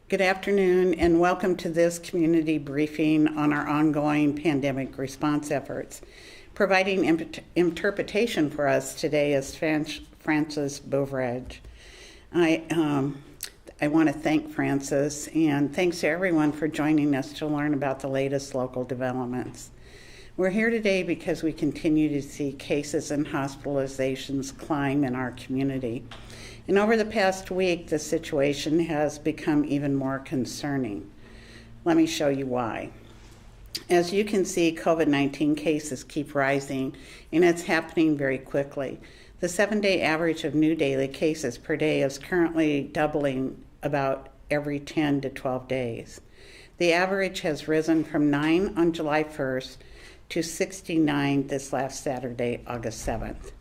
Good afternoon and welcome to this community briefing on our ongoing pandemic response efforts. Providing interpretation for us today is Frances Beauvredge. I want to thank Frances and thanks to everyone for joining us to learn about the latest local developments. We're here today because we continue to see cases and hospitalizations climb in our community. And over the past week, the situation has become even more concerning. Let me show you why. As you can see, COVID-19 cases keep rising, and it's happening very quickly. The 7-day average of new daily cases per day is currently doubling about every 10 to 12 days. The average has risen from 9 on July 1st to 69 this last Saturday, August 7th.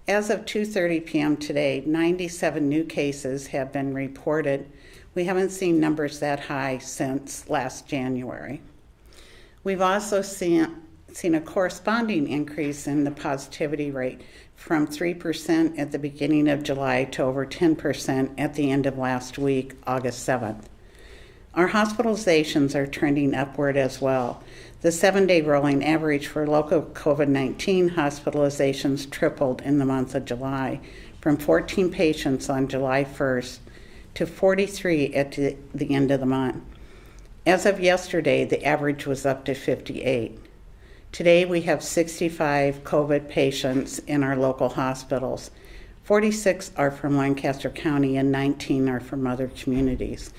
As of 2:30 p.m. today, 97 new cases have been reported. We haven't seen numbers that high since last January. We've also seen a corresponding increase in the positivity rate from 3% at the beginning of July to over 10% at the end of last week, August 7th. Our hospitalizations are trending upward as well. The 7-day rolling average for local COVID-19 hospitalizations tripled in the month of July, from 14 patients on July 1st to 43 at the end of the month. As of yesterday, the average was up to 58. Today, we have 65 COVID patients in our local hospitals. 46 are from Lancaster County and 19 are from other communities.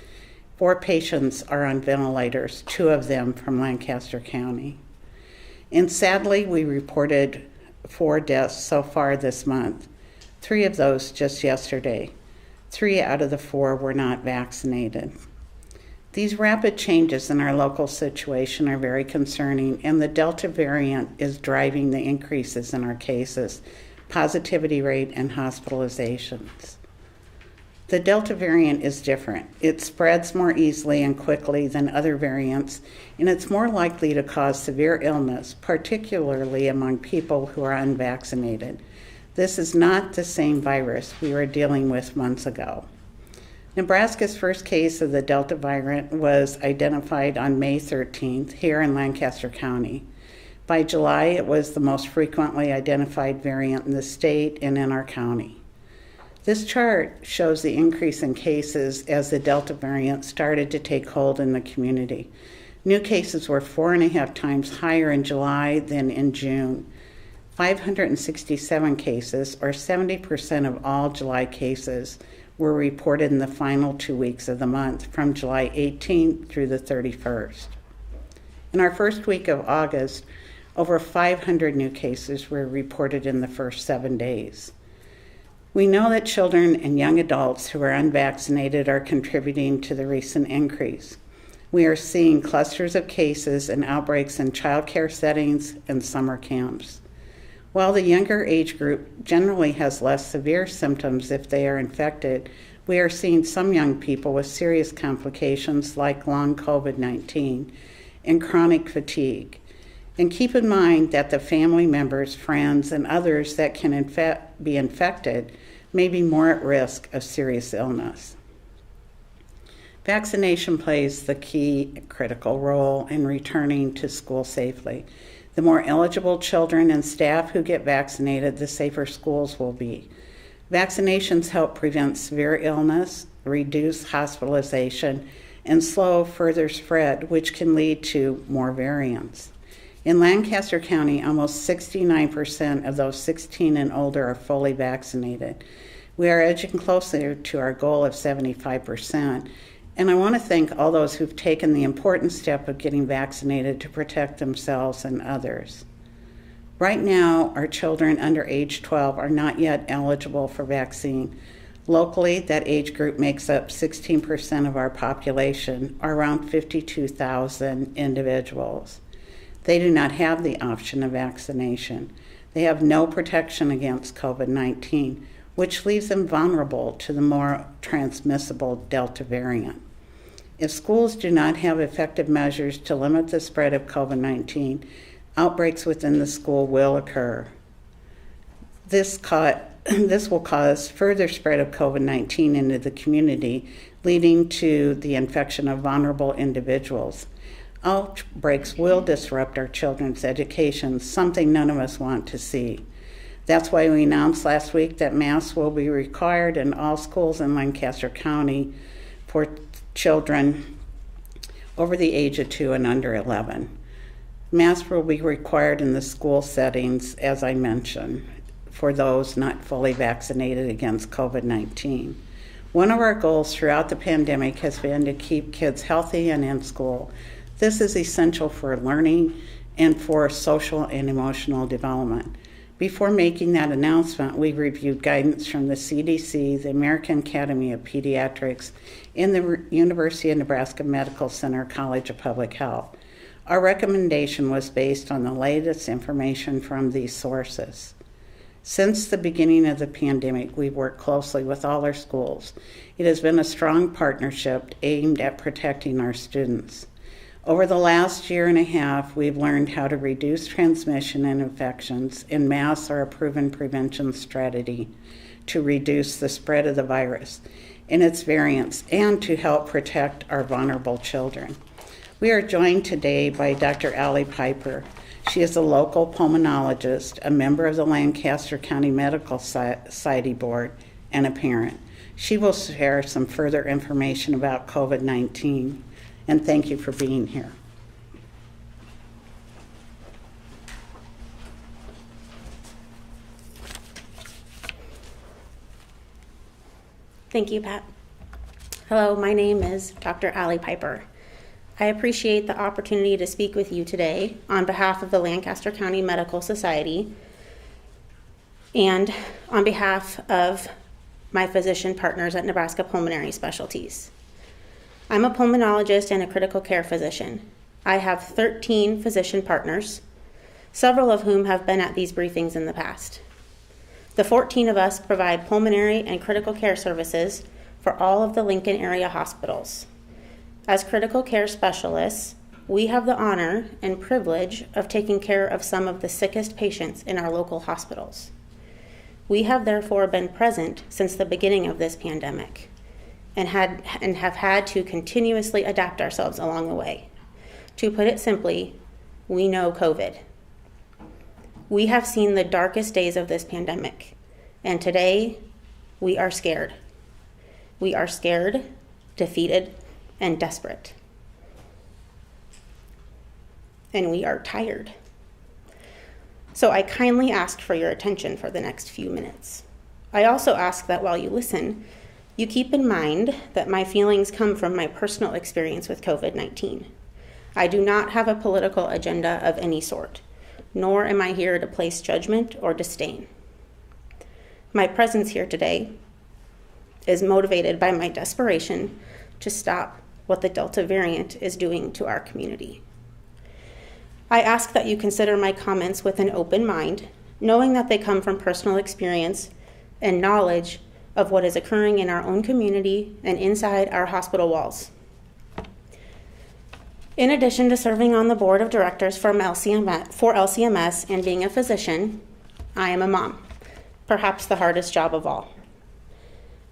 4 patients are on ventilators, 2 of them from Lancaster County. And sadly, we reported 4 deaths so far this month, 3 of those just yesterday. 3 out of the 4 were not vaccinated. These rapid changes in our local situation are very concerning, and the Delta variant is driving the increases in our cases, positivity rate, and hospitalizations. The Delta variant is different. It spreads more easily and quickly than other variants, and it's more likely to cause severe illness, particularly among people who are unvaccinated. This is not the same virus we were dealing with months ago. Nebraska's first case of the Delta variant was identified on May 13th here in Lancaster County. By July, it was the most frequently identified variant in the state and in our county. This chart shows the increase in cases as the Delta variant started to take hold in the community. New cases were 4.5 times higher in July than in June. 567 cases, or 70% of all July cases, were reported in the final 2 weeks of the month, from July 18th through the 31st. In our first week of August, over 500 new cases were reported in the first 7 days. We know that children and young adults who are unvaccinated are contributing to the recent increase. We are seeing clusters of cases and outbreaks in child care settings and summer camps. While the younger age group generally has less severe symptoms if they are infected, we are seeing some young people with serious complications like long COVID-19 and chronic fatigue. And keep in mind that the family members, friends, and others that can be infected may be more at risk of serious illness. Vaccination plays the key critical role in returning to school safely. The more eligible children and staff who get vaccinated, the safer schools will be. Vaccinations help prevent severe illness, reduce hospitalization, and slow further spread, which can lead to more variants. In Lancaster County, almost 69% of those 16 and older are fully vaccinated. We are edging closer to our goal of 75%, and I want to thank all those who've taken the important step of getting vaccinated to protect themselves and others. Right now, our children under age 12 are not yet eligible for vaccine. Locally, that age group makes up 16% of our population, or around 52,000 individuals. They do not have the option of vaccination. They have no protection against COVID-19, which leaves them vulnerable to the more transmissible Delta variant. If schools do not have effective measures to limit the spread of COVID-19, outbreaks within the school will occur. This caught this will cause further spread of COVID-19 into the community, leading to the infection of vulnerable individuals. Outbreaks will disrupt our children's education, something none of us want to see. That's why we announced last week that masks will be required in all schools in Lancaster County for children over the age of 2 and under 11. Masks will be required in the school settings, as I mentioned, for those not fully vaccinated against COVID-19. One of our goals throughout the pandemic has been to keep kids healthy and in school. This is essential for learning and for social and emotional development. Before making that announcement, we reviewed guidance from the CDC, the American Academy of Pediatrics, and the University of Nebraska Medical Center College of Public Health. Our recommendation was based on the latest information from these sources. Since the beginning of the pandemic, we've worked closely with all our schools. It has been a strong partnership aimed at protecting our students. Over the last year and a half, we've learned how to reduce transmission and infections, and masks are a proven prevention strategy to reduce the spread of the virus and its variants and to help protect our vulnerable children. We are joined today by Dr. Allie Piper. She is a local pulmonologist, a member of the Lancaster County Medical Society Board, and a parent. She will share some further information about COVID-19. And thank you for being here. Thank you, Pat. Hello, my name is Dr. Allie Piper. I appreciate the opportunity to speak with you today on behalf of the Lancaster County Medical Society and on behalf of my physician partners at Nebraska Pulmonary Specialties. I'm a pulmonologist and a critical care physician. I have 13 physician partners, several of whom have been at these briefings in the past. The 14 of us provide pulmonary and critical care services for all of the Lincoln area hospitals. As critical care specialists, we have the honor and privilege of taking care of some of the sickest patients in our local hospitals. We have therefore been present since the beginning of this pandemic and have had to continuously adapt ourselves along the way. To put it simply, we know COVID. We have seen the darkest days of this pandemic, and today we are scared. We are scared, defeated, and desperate. And we are tired. So I kindly ask for your attention for the next few minutes. I also ask that while you listen, you keep in mind that my feelings come from my personal experience with COVID-19. I do not have a political agenda of any sort, nor am I here to place judgment or disdain. My presence here today is motivated by my desperation to stop what the Delta variant is doing to our community. I ask that you consider my comments with an open mind, knowing that they come from personal experience and knowledge of what is occurring in our own community and inside our hospital walls. In addition to serving on the board of directors for LCMS and being a physician, I am a mom, perhaps the hardest job of all.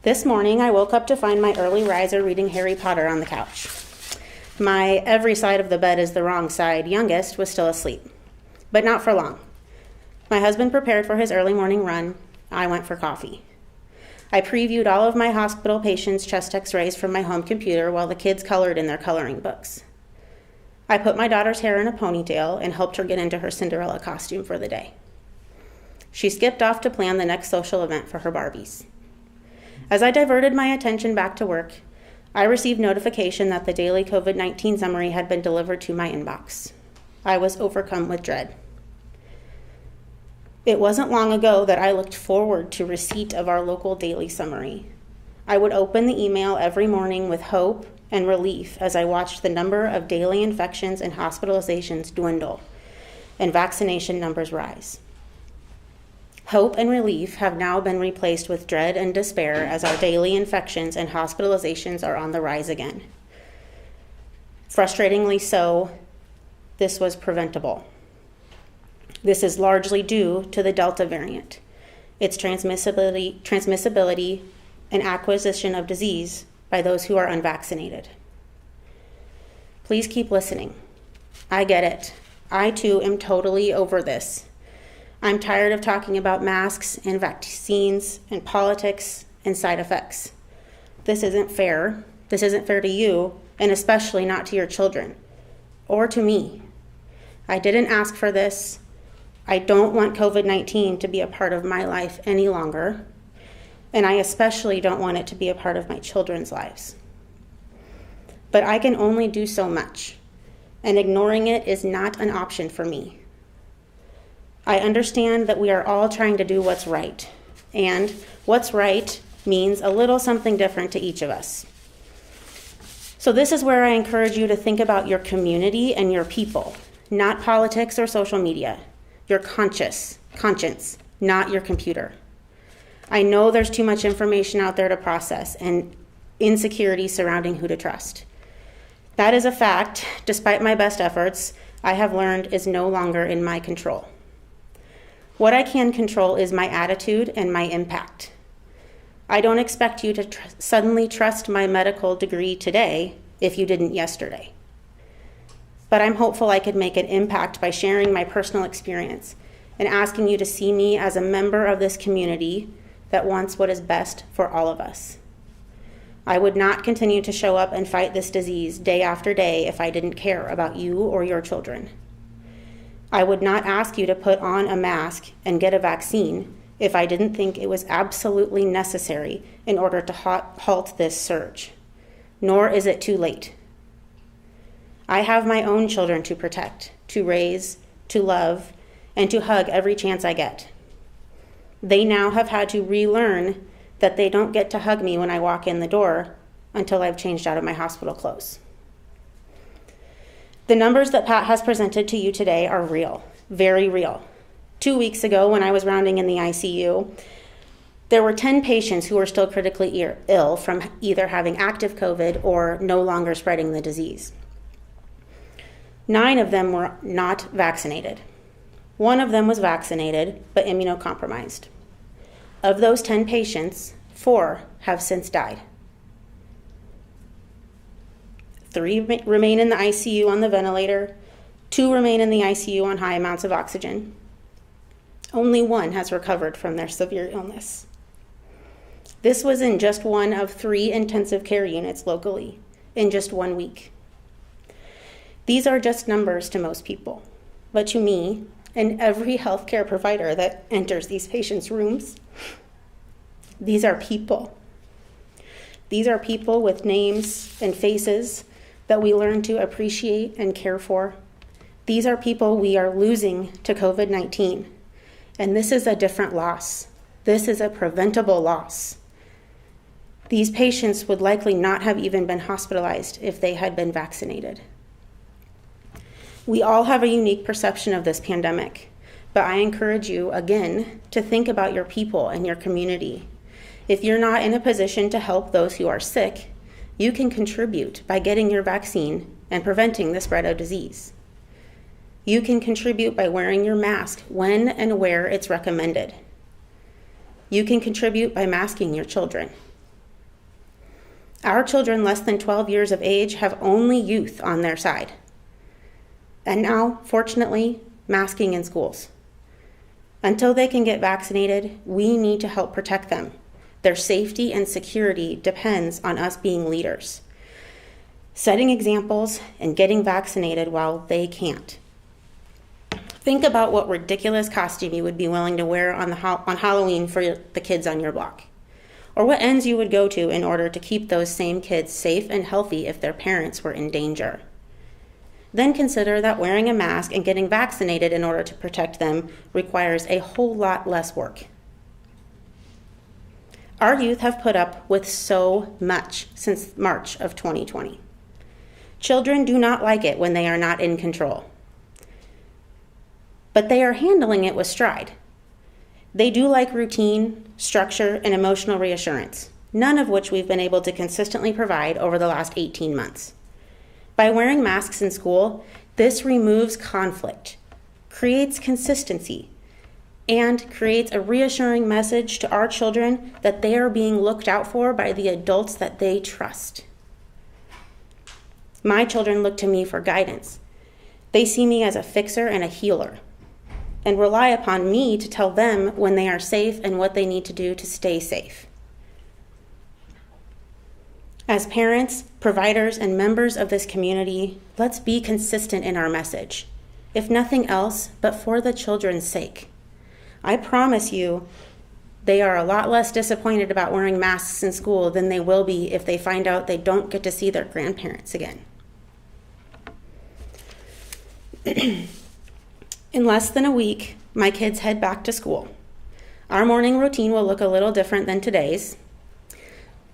This morning, I woke up to find my early riser reading Harry Potter on the couch. My every side of the bed is the wrong side youngest was still asleep, but not for long. My husband prepared for his early morning run. I went for coffee. I previewed all of my hospital patients' chest x-rays from my home computer while the kids colored in their coloring books. I put my daughter's hair in a ponytail and helped her get into her Cinderella costume for the day. She skipped off to plan the next social event for her Barbies. As I diverted my attention back to work, I received notification that the daily COVID-19 summary had been delivered to my inbox. I was overcome with dread. It wasn't long ago that I looked forward to receipt of our local daily summary. I would open the email every morning with hope and relief as I watched the number of daily infections and hospitalizations dwindle and vaccination numbers rise. Hope and relief have now been replaced with dread and despair as our daily infections and hospitalizations are on the rise again. Frustratingly so, this was preventable. This is largely due to the Delta variant. its transmissibility, and acquisition of disease by those who are unvaccinated. Please keep listening. I get it. I too am totally over this. I'm tired of talking about masks and vaccines and politics and side effects. This isn't fair. This isn't fair to you, and especially not to your children or to me. I didn't ask for this. I don't want COVID-19 to be a part of my life any longer, and I especially don't want it to be a part of my children's lives. But I can only do so much, and ignoring it is not an option for me. I understand that we are all trying to do what's right, and what's right means a little something different to each of us. So this is where I encourage you to think about your community and your people, not politics or social media, your conscience, not your computer. I know there's too much information out there to process and insecurity surrounding who to trust. That is a fact, despite my best efforts, I have learned is no longer in my control. What I can control is my attitude and my impact. I don't expect you to suddenly trust my medical degree today if you didn't yesterday. But I'm hopeful I could make an impact by sharing my personal experience and asking you to see me as a member of this community that wants what is best for all of us. I would not continue to show up and fight this disease day after day if I didn't care about you or your children. I would not ask you to put on a mask and get a vaccine if I didn't think it was absolutely necessary in order to halt this surge, nor is it too late. I have my own children to protect, to raise, to love, and to hug every chance I get. They now have had to relearn that they don't get to hug me when I walk in the door until I've changed out of my hospital clothes. The numbers that Pat has presented to you today are real, very real. 2 weeks ago, when I was rounding in the ICU, there were 10 patients who were still critically ill from either having active COVID or no longer spreading the disease. 9 of them were not vaccinated. 1 of them was vaccinated, but immunocompromised. Of those 10 patients, 4 have since died. 3 remain in the ICU on the ventilator, 2 remain in the ICU on high amounts of oxygen. Only 1 has recovered from their severe illness. This was in just one of 3 intensive care units locally, in just 1 week. These are just numbers to most people, but to me and every healthcare provider that enters these patients' rooms, these are people. These are people with names and faces that we learn to appreciate and care for. These are people we are losing to COVID-19, and this is a different loss. This is a preventable loss. These patients would likely not have even been hospitalized if they had been vaccinated. We all have a unique perception of this pandemic, but I encourage you, again, to think about your people and your community. If you're not in a position to help those who are sick, you can contribute by getting your vaccine and preventing the spread of disease. You can contribute by wearing your mask when and where it's recommended. You can contribute by masking your children. Our children less than 12 years of age have only youth on their side. And now, fortunately, masking in schools. Until they can get vaccinated, we need to help protect them. Their safety and security depends on us being leaders, setting examples and getting vaccinated while they can't. Think about what ridiculous costume you would be willing to wear on Halloween for the kids on your block, or what ends you would go to in order to keep those same kids safe and healthy if their parents were in danger. Then consider that wearing a mask and getting vaccinated in order to protect them requires a whole lot less work. Our youth have put up with so much since March of 2020. Children do not like it when they are not in control. But they are handling it with stride. They do like routine, structure, and emotional reassurance, none of which we've been able to consistently provide over the last 18 months. By wearing masks in school, this removes conflict, creates consistency, and creates a reassuring message to our children that they are being looked out for by the adults that they trust. My children look to me for guidance. They see me as a fixer and a healer, and rely upon me to tell them when they are safe and what they need to do to stay safe. As parents, providers, and members of this community, let's be consistent in our message, if nothing else, but for the children's sake. I promise you, they are a lot less disappointed about wearing masks in school than they will be if they find out they don't get to see their grandparents again. In less than a week, my kids head back to school. Our morning routine will look a little different than today's.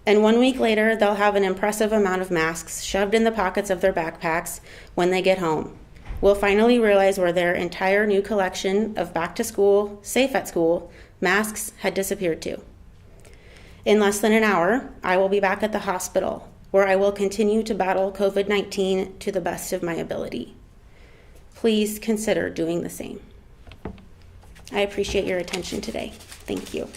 And 1 week later, they'll have an impressive amount of masks shoved in the pockets of their backpacks when they get home. We'll finally realize where their entire new collection of back to school, safe at school, masks had disappeared to. In less than an hour, I will be back at the hospital, where I will continue to battle COVID-19 to the best of my ability. Please consider doing the same. I appreciate your attention today. Thank you.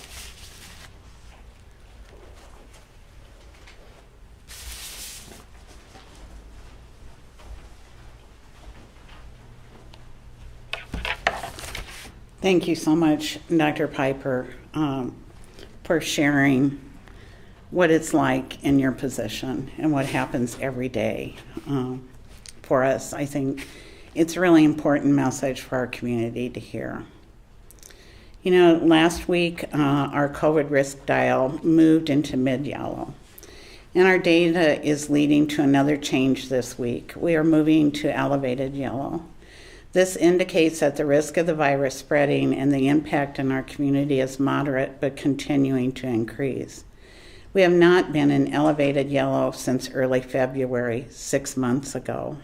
Thank you so much, Dr. Piper, for sharing what it's like in your position and what happens every day for us. I think it's a really important message for our community to hear. You know, last week, our COVID risk dial moved into mid-yellow, and our data is leading to another change this week. We are moving to elevated yellow. This indicates that the risk of the virus spreading and the impact in our community is moderate but continuing to increase. We have not been in elevated yellow since early February, 6 months ago.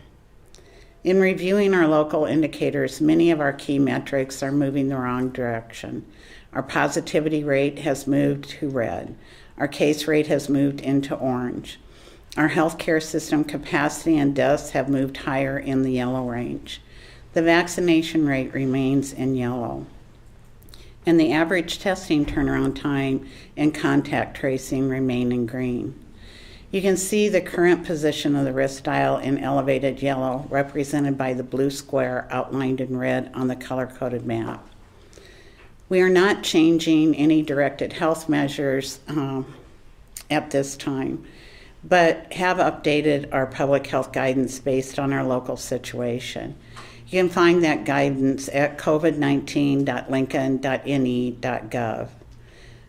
In reviewing our local indicators, many of our key metrics are moving the wrong direction. Our positivity rate has moved to red. Our case rate has moved into orange. Our healthcare system capacity and deaths have moved higher in the yellow range. The vaccination rate remains in yellow. And the average testing turnaround time and contact tracing remain in green. You can see the current position of the risk dial in elevated yellow, represented by the blue square outlined in red on the color-coded map. We are not changing any directed health measures at this time, but have updated our public health guidance based on our local situation. You can find that guidance at covid19.lincoln.ne.gov.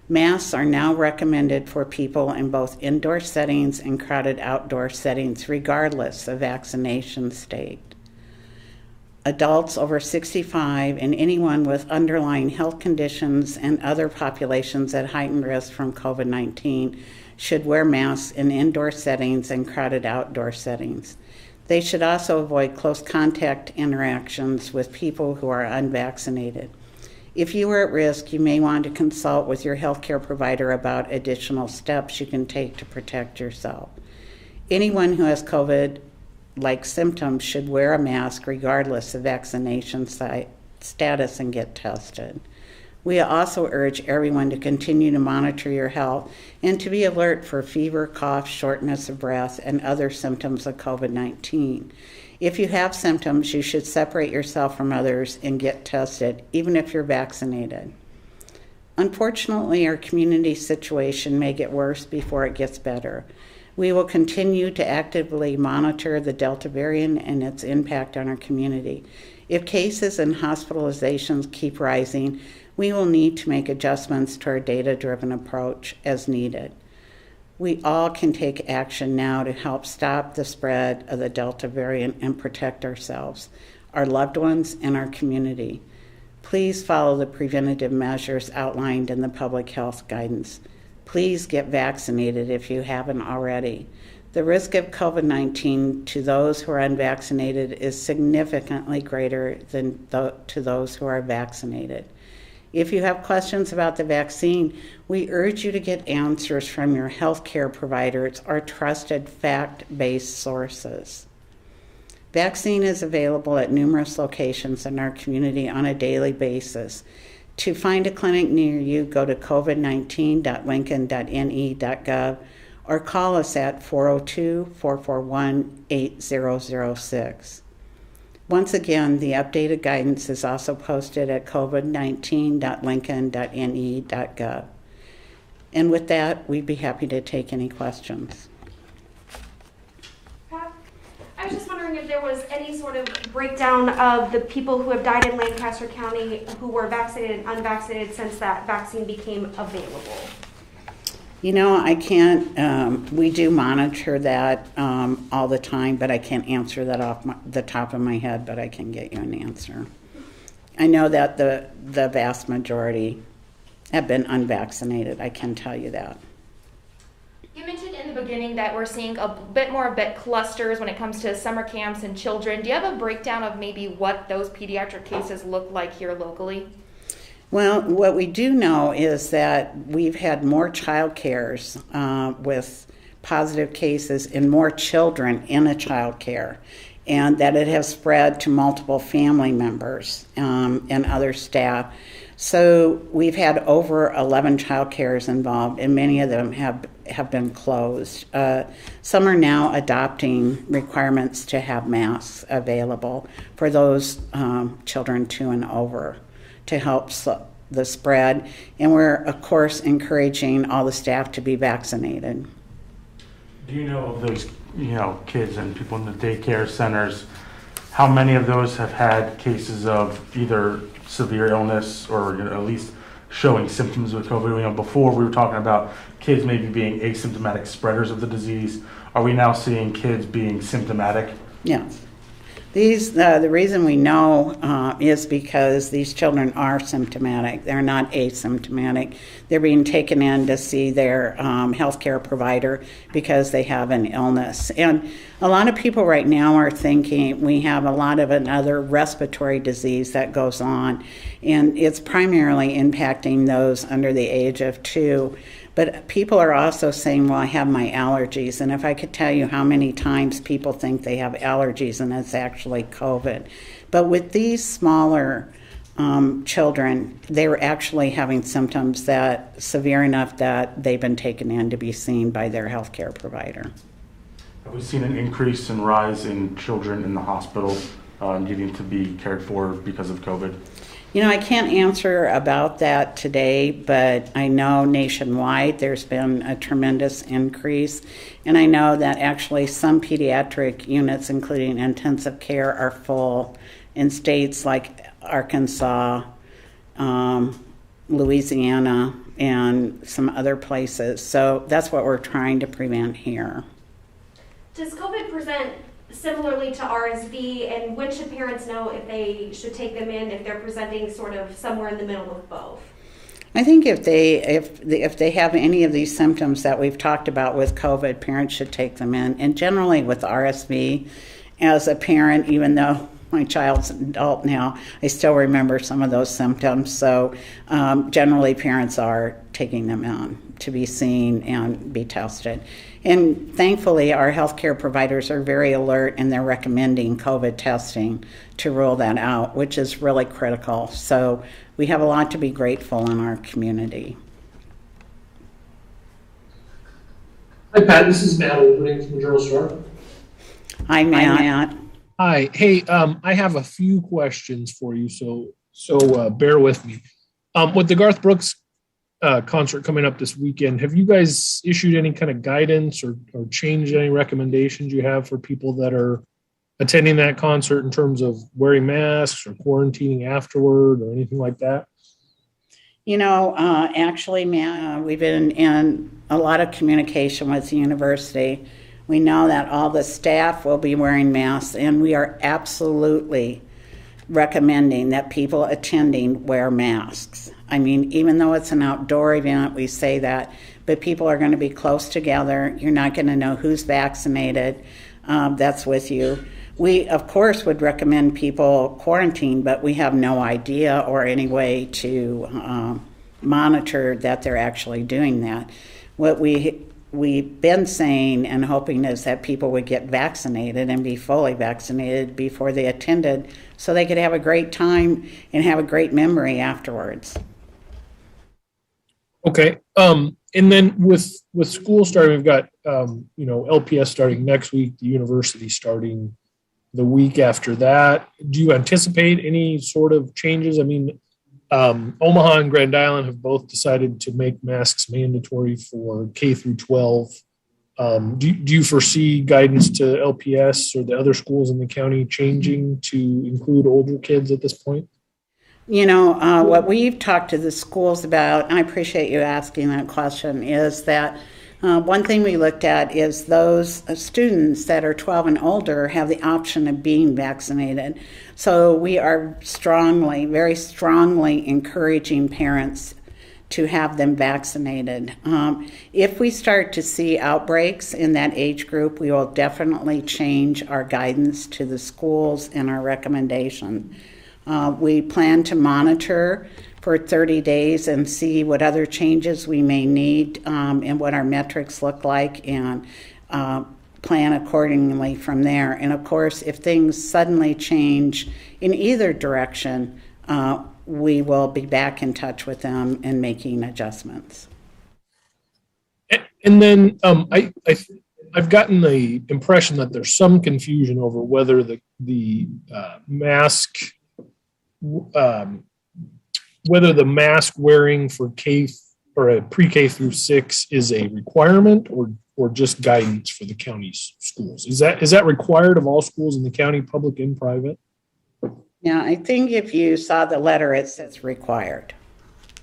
Masks are now recommended for people in both indoor settings and crowded outdoor settings, regardless of vaccination state. Adults over 65 and anyone with underlying health conditions and other populations at heightened risk from COVID-19 should wear masks in indoor settings and crowded outdoor settings. They should also avoid close contact interactions with people who are unvaccinated. If you are at risk, you may want to consult with your healthcare provider about additional steps you can take to protect yourself. Anyone who has COVID-like symptoms should wear a mask regardless of vaccination status and get tested. We also urge everyone to continue to monitor your health and to be alert for fever, cough, shortness of breath, and other symptoms of COVID-19. If you have symptoms, you should separate yourself from others and get tested, even if you're vaccinated. Unfortunately, our community situation may get worse before it gets better. We will continue to actively monitor the Delta variant and its impact on our community. If cases and hospitalizations keep rising, we will need to make adjustments to our data-driven approach as needed. We all can take action now to help stop the spread of the Delta variant and protect ourselves, our loved ones, and our community. Please follow the preventative measures outlined in the public health guidance. Please get vaccinated if you haven't already. The risk of COVID-19 to those who are unvaccinated is significantly greater than to those who are vaccinated. If you have questions about the vaccine, we urge you to get answers from your healthcare providers or trusted fact-based sources. Vaccine is available at numerous locations in our community on a daily basis. To find a clinic near you, go to covid19.lincoln.ne.gov or call us at 402-441-8006. Once again, the updated guidance is also posted at covid19.lincoln.ne.gov. And with that, we'd be happy to take any questions. Pat, I was just wondering if there was any sort of breakdown of the people who have died in Lancaster County who were vaccinated and unvaccinated since that vaccine became available. You know, I can't, we do monitor that all the time, but I can't answer that off the top of my head, but I can get you an answer. I know that the vast majority have been unvaccinated. I can tell you that. You mentioned in the beginning that we're seeing a bit more clusters when it comes to summer camps and children. Do you have a breakdown of maybe what those pediatric cases look like here locally? Well, what we do know is that we've had more child cares with positive cases and more children in a child care, and that it has spread to multiple family members and other staff. So we've had over 11 child cares involved, and many of them have been closed. Some are now adopting requirements to have masks available for those children 2 and over, to help the spread. And we're, of course, encouraging all the staff to be vaccinated. Do you know of those, kids and people in the daycare centers, how many of those have had cases of either severe illness or at least showing symptoms with COVID? Before we were talking about kids maybe being asymptomatic spreaders of the disease. Are we now seeing kids being symptomatic? Yes. The reason we know is because these children are symptomatic. They're not asymptomatic. They're being taken in to see their healthcare provider because they have an illness. And a lot of people right now are thinking we have a lot of another respiratory disease that goes on, and it's primarily impacting those under the age of 2. But people are also saying, well, I have my allergies. And if I could tell you how many times people think they have allergies and it's actually COVID. But with these smaller children, they were actually having symptoms that severe enough that they've been taken in to be seen by their healthcare provider. Have we seen an increase in rise in children in the hospital needing to be cared for because of COVID? I can't answer about that today, but I know nationwide there's been a tremendous increase. And I know that actually some pediatric units, including intensive care, are full in states like Arkansas, Louisiana, and some other places. So that's what we're trying to prevent here. Does COVID present similarly to RSV, and when should parents know if they should take them in if they're presenting sort of somewhere in the middle of both? I think if they have any of these symptoms that we've talked about with COVID, parents should take them in. And generally with RSV, as a parent, even though my child's an adult now, I still remember some of those symptoms. So generally parents are taking them in to be seen and be tested. And thankfully, our healthcare providers are very alert, and they're recommending COVID testing to rule that out, which is really critical. So we have a lot to be grateful in our community. Hi, Pat. This is Matt Opening from the Journal Store. Hi, Matt. Hi. Hey, I have a few questions for you, so bear with me. With the Garth Brooks concert coming up this weekend, have you guys issued any kind of guidance or changed any recommendations you have for people that are attending that concert in terms of wearing masks or quarantining afterward or anything like that? Actually, Matt, we've been in a lot of communication with the university. We know that all the staff will be wearing masks, and we are absolutely recommending that people attending wear masks. I mean, even though it's an outdoor event, we say that, but people are going to be close together. You're not going to know who's vaccinated that's with you. We, of course, would recommend people quarantine, but we have no idea or any way to monitor that they're actually doing that. What we've been saying and hoping is that people would get vaccinated and be fully vaccinated before they attended so they could have a great time and have a great memory afterwards. Okay. And then with school starting, we've got LPS starting next week, the university starting the week after that. Do you anticipate any sort of changes? I mean, Omaha and Grand Island have both decided to make masks mandatory for K through 12. Do you foresee guidance to LPS or the other schools in the county changing to include older kids at this point? What we've talked to the schools about, and I appreciate you asking that question, is that one thing we looked at is those students that are 12 and older have the option of being vaccinated. So we are very strongly encouraging parents to have them vaccinated. If we start to see outbreaks in that age group, we will definitely change our guidance to the schools and our recommendation. We plan to monitor for 30 days and see what other changes we may need and what our metrics look like, and plan accordingly from there. And of course, if things suddenly change in either direction, we will be back in touch with them and making adjustments. And then I've gotten the impression that there's some confusion over whether the mask wearing for K or a pre-K through 6 is a requirement or just guidance for the county's schools. Is that required of all schools in the county, public and private? Yeah, I think if you saw the letter, it says required.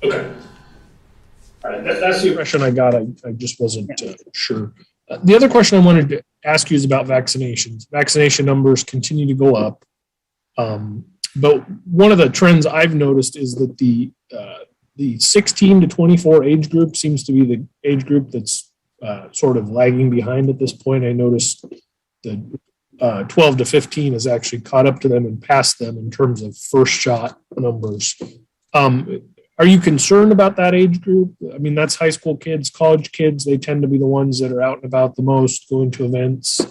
Okay. All right, that's the impression I got. I just wasn't sure. The other question I wanted to ask you is about vaccinations. Vaccination numbers continue to go up. But one of the trends I've noticed is that the 16 to 24 age group seems to be the age group that's sort of lagging behind at this point. I noticed the 12 to 15 has actually caught up to them and passed them in terms of first shot numbers. Are you concerned about that age group? I mean, that's high school kids, college kids. They tend to be the ones that are out and about the most, going to events.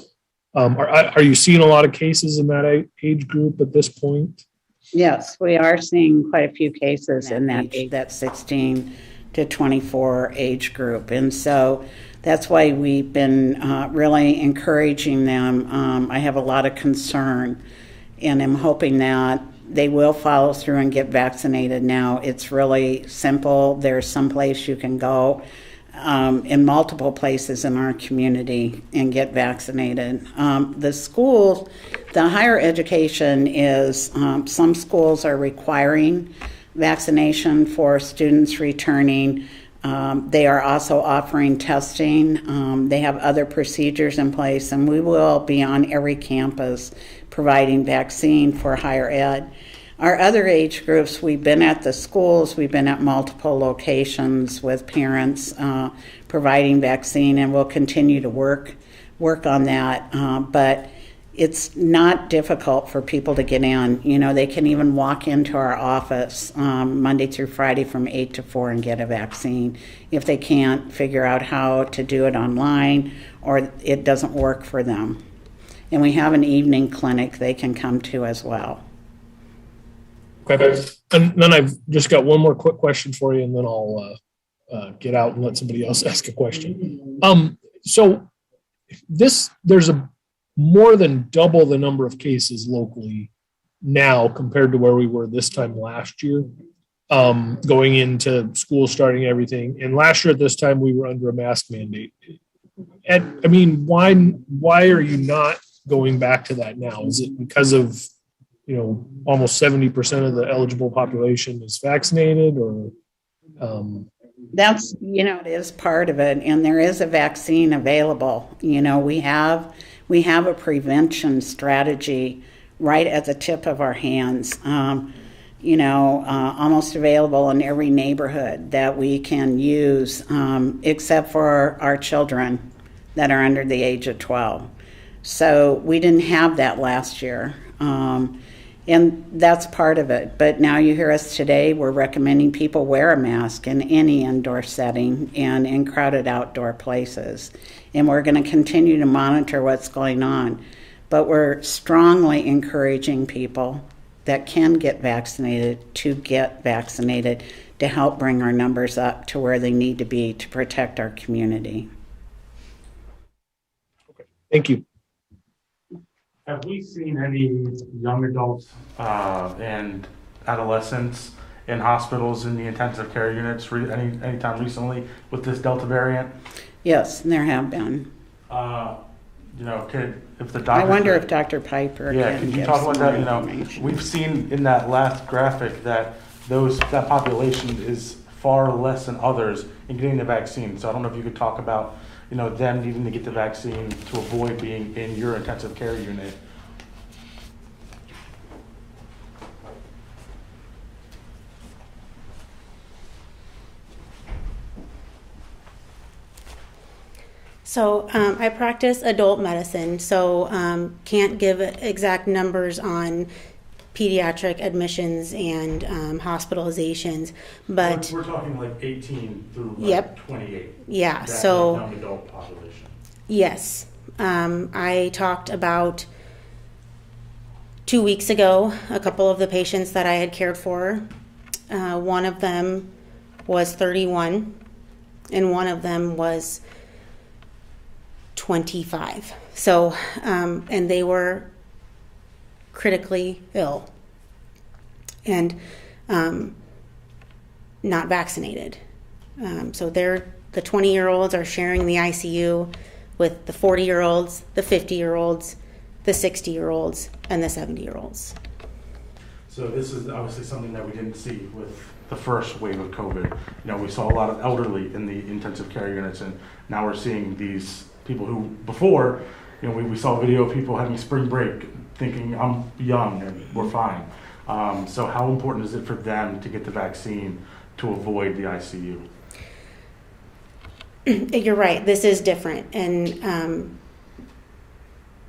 Are you seeing a lot of cases in that age group at this point? Yes, we are seeing quite a few cases in that 16 to 24 age group. And so that's why we've been really encouraging them. I have a lot of concern, and I'm hoping that they will follow through and get vaccinated now. It's really simple. There's some place you can go in multiple places in our community and get vaccinated. The schools, the higher education is, some schools are requiring vaccination for students returning. They are also offering testing. They have other procedures in place, and we will be on every campus providing vaccine for higher ed. Our other age groups, we've been at the schools, we've been at multiple locations with parents providing vaccine, and we'll continue to work on that. But it's not difficult for people to get in. They can even walk into our office Monday through Friday from 8 to 4 and get a vaccine if they can't figure out how to do it online or it doesn't work for them. And we have an evening clinic they can come to as well. Okay. And then I've just got one more quick question for you, and then I'll get out and let somebody else ask a question. So there's a more than double the number of cases locally now compared to where we were this time last year, going into school, starting everything. And last year at this time, we were under a mask mandate. And I mean, why are you not going back to that now? Is it because of almost 70% of the eligible population is vaccinated, or? That's, it is part of it, and there is a vaccine available. We have a prevention strategy right at the tip of our hands, almost available in every neighborhood that we can use, except for our children that are under the age of 12. So we didn't have that last year. And that's part of it. But now you hear us today, we're recommending people wear a mask in any indoor setting and in crowded outdoor places. And we're going to continue to monitor what's going on. But we're strongly encouraging people that can get vaccinated to get vaccinated to help bring our numbers up to where they need to be to protect our community. Thank you. Have we seen any young adults and adolescents in hospitals in the intensive care units anytime recently with this Delta variant? Yes, there have been. If the doctor, I wonder if Dr. Piper can could you give talk some about more that? information. We've seen in that last graphic that that population is far less than others in getting the vaccine. So I don't know if you could talk about, them needing to get the vaccine to avoid being in your intensive care unit. So I practice adult medicine, so can't give exact numbers on pediatric admissions and hospitalizations, but We're talking like 18 through Yep. 28. yeah, That so young adult population. yes. I talked about 2 weeks ago, a couple of the patients that I had cared for. One of them was 31 and one of them was 25. So, and they were critically ill and not vaccinated. So the 20-year-olds are sharing the ICU with the 40-year-olds, the 50-year-olds, the 60-year-olds, and the 70-year-olds. So this is obviously something that we didn't see with the first wave of COVID. We saw a lot of elderly in the intensive care units, and now we're seeing these people who before, we saw video of people having spring break thinking I'm young and we're fine. So how important is it for them to get the vaccine to avoid the ICU? You're right, this is different. And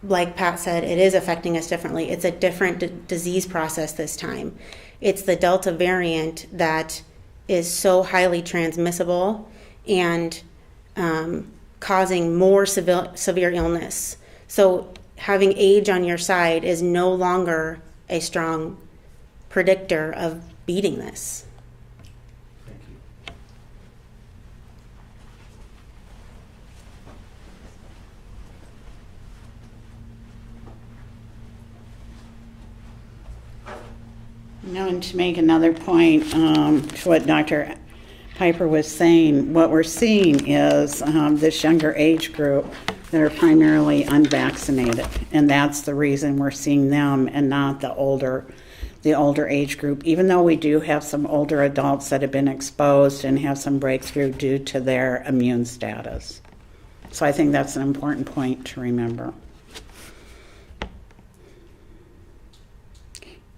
like Pat said, it is affecting us differently. It's a different disease process this time. It's the Delta variant that is so highly transmissible and causing more severe illness. So having age on your side is no longer a strong predictor of beating this. Thank you. And to make another point to what Dr. Piper was saying, what we're seeing is this younger age group that are primarily unvaccinated, and that's the reason we're seeing them and not the older age group, even though we do have some older adults that have been exposed and have some breakthrough due to their immune status. So I think that's an important point to remember.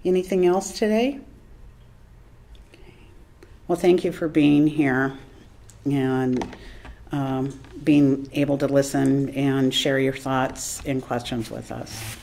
Anything else today? Well, thank you for being here and being able to listen and share your thoughts and questions with us.